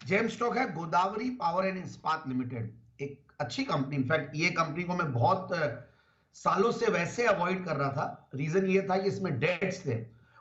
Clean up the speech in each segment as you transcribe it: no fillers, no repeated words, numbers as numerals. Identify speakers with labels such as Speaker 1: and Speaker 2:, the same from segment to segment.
Speaker 1: GeM stock है Godavari power and इस्पात limited, एक अच्छी कंपनी। इनफैक्ट ये कंपनी को मैं बहुत सालों से वैसे अवॉइड कर रहा था। रीजन ये था कि इसमें डेट्स थे,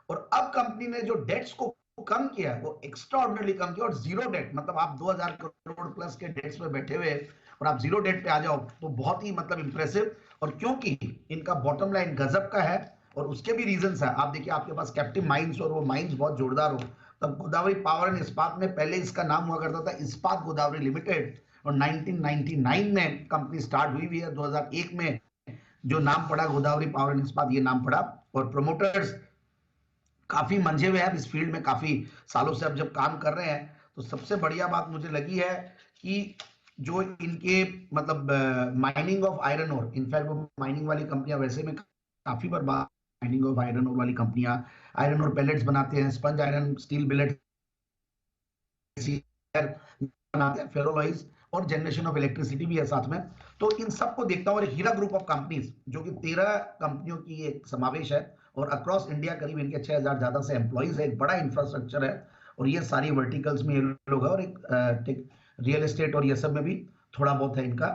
Speaker 1: और अब कंपनी ने जो डेट्स को कम किया वो एक्स्ट्रा ऑर्डिनरी कम किया, और जीरो डेट, मतलब आप 2000 करोड़ प्लस के डेट्स में बैठे हुए और आप जीरो डेट पे आ जाओ तो बहुत ही मतलब इंप्रेसिव। और क्योंकि इनका बॉटम लाइन गजब का है और उसके भी रीजंस है, आप देखिए आपके पास कैप्टिव माइंस और वो माइंस बहुत जोरदार हो, तब गोदावरी पावर एंड इस्पात में पहले इसका नाम हुआ करता था इस्पात गोदावरी लिमिटेड, और 1999 में कंपनी स्टार्ट हुई है। 2001 में जो नाम पड़ा गोदावरी पावर एंड इस्पात, ये नाम पड़ा। और प्रमोटर्स काफी मंझे हुए हैं इस फील्ड में, काफी सालों से अब जब काम कर रहे हैं। तो सबसे बढ़िया बात मुझे लगी है कि जो इनके मतलब mining of iron ore, in fact वो माइनिंग वाली कंपनियां वैसे में काफी बर्बाद, माइनिंग ऑफ आयरन ओर वाली कंपनियां आयरन और पेलेट्स बनाते हैं, स्पंज आयरन स्टील बिलेट बनाते हैं, फेरोलॉइज, और जनरेशन ऑफ इलेक्ट्रिसिटी भी है साथ में। तो इन सबको देखता हूँ, और हीरा ग्रुप ऑफ कंपनीज जो कि 13 कंपनियों की एक समावेश है, और अक्रॉस इंडिया करीब इनके 6000 ज्यादा से एम्प्लॉइज है, एक बड़ा इंफ्रास्ट्रक्चर है, और ये सारी वर्टिकल्स में ये लोग है, और एक रियल एस्टेट और ये सब में भी थोड़ा बहुत है इनका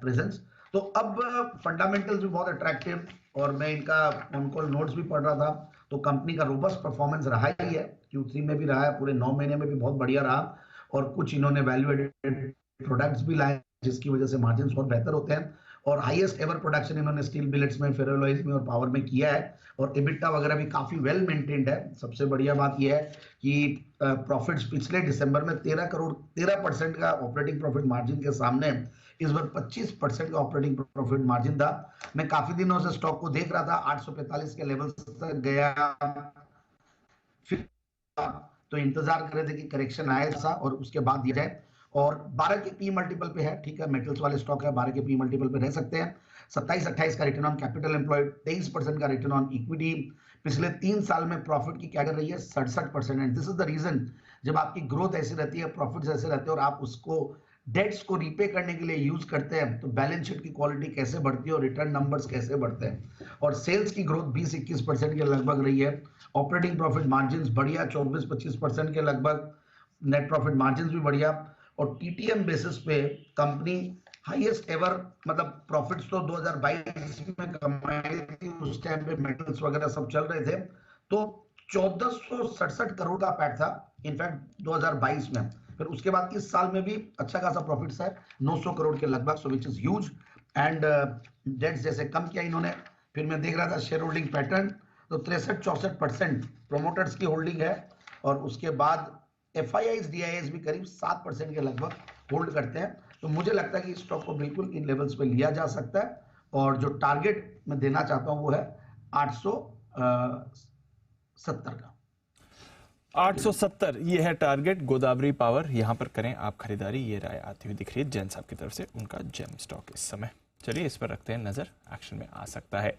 Speaker 1: प्रेजेंस। तो अब फंडामेंटल्स भी बहुत अट्रैक्टिव, और मैं इनका ऑन कॉल नोट्स भी पढ़ रहा था, तो कंपनी का रोबस्ट परफॉर्मेंस रहा ही है, Q3 में भी रहा है, पूरे 9 महीने में भी बहुत बढ़िया रहा, और कुछ इन्होंने वैल्यू एडेड प्रोडक्ट्स भी लाए जिसकी वजह से मार्जिन बहुत बेहतर होते हैं, और हाईएस्ट एवर प्रोडक्शन इन्होंने स्टील बिलेट्स में, फेरोलॉइज में और पावर में किया है, और एबिटा वगैरह भी काफी वेल मेंटेन्ड है। सबसे बढ़िया बात यह है कि प्रॉफिट्स पिछले दिसंबर में 13% का ऑपरेटिंग प्रॉफिट मार्जिन के सामने इस बार 25% का ऑपरेटिंग प्रॉफिट मार्जिन था। मैं काफी दिनों से स्टॉक को देख रहा था, 845 के लेवल तक गया, फिर तो इंतजार कर रहे थे कि करेक्शन आए ऐसा और उसके बाद दिया जाए, और 12 के पी मल्टीपल पे है, ठीक है, मेटल्स वाले स्टॉक है, 12 के पी मल्टीपल पे रह सकते हैं। 27-28 का रिटर्न ऑन कैपिटल एम्प्लॉयड, 23% का रिटर्न ऑन इक्विटी, पिछले 3 साल में प्रॉफिट की क्या कर रही है 67%। And this is the reason, जब आपकी ग्रोथ ऐसी रहती है, प्रॉफिट्स ऐसे रहते हैं, और आप उसको डेट्स को रीपे करने के लिए यूज करते हैं, तो बैलेंस शीट की क्वालिटी कैसे बढ़ती है और रिटर्न नंबर्स कैसे बढ़ते हैं। और सेल्स की ग्रोथ 20-21% के लगभग रही है, ऑपरेटिंग प्रॉफिट मार्जिन बढ़िया 24-25% के लगभग, नेट प्रॉफिट मार्जिन भी बढ़िया, और टीटीएम बेसिस पे कंपनी हाईएस्ट एवर, मतलब प्रॉफिट्स तो 2022 में कमाई थी, उस टाइम पे मेटल्स वगैरह सब चल रहे थे, तो 1467 करोड़ का पैट था इनफैक्ट 2022 में। फिर उसके बाद इस साल में भी अच्छा खासा प्रॉफिट्स है 900 करोड़ के लगभग, so which is huge. And dates जैसे कम किया इन्होंने। फिर मैं देख रहा था शेयर होल्डिंग पैटर्न, तो 63-64% प्रोमोटर्स की होल्डिंग है, और उसके बाद FIIs DIIs भी करीब 7% के लगभग होल्ड करते हैं। तो मुझे लगता है कि स्टॉक को बिल्कुल इन लेवल्स पे लिया जा सकता है, और जो टारगेट मैं देना चाहता हूं वो है 870 का।
Speaker 2: 870 ये है टारगेट गोदावरी पावर, यहां पर करें आप खरीदारी, ये राय आती हुई दिख रही है जैन साहब की तरफ से, उनका जेम स्टॉक इस समय। चलिए इस पर रखते हैं नजर, एक्शन में आ सकता है।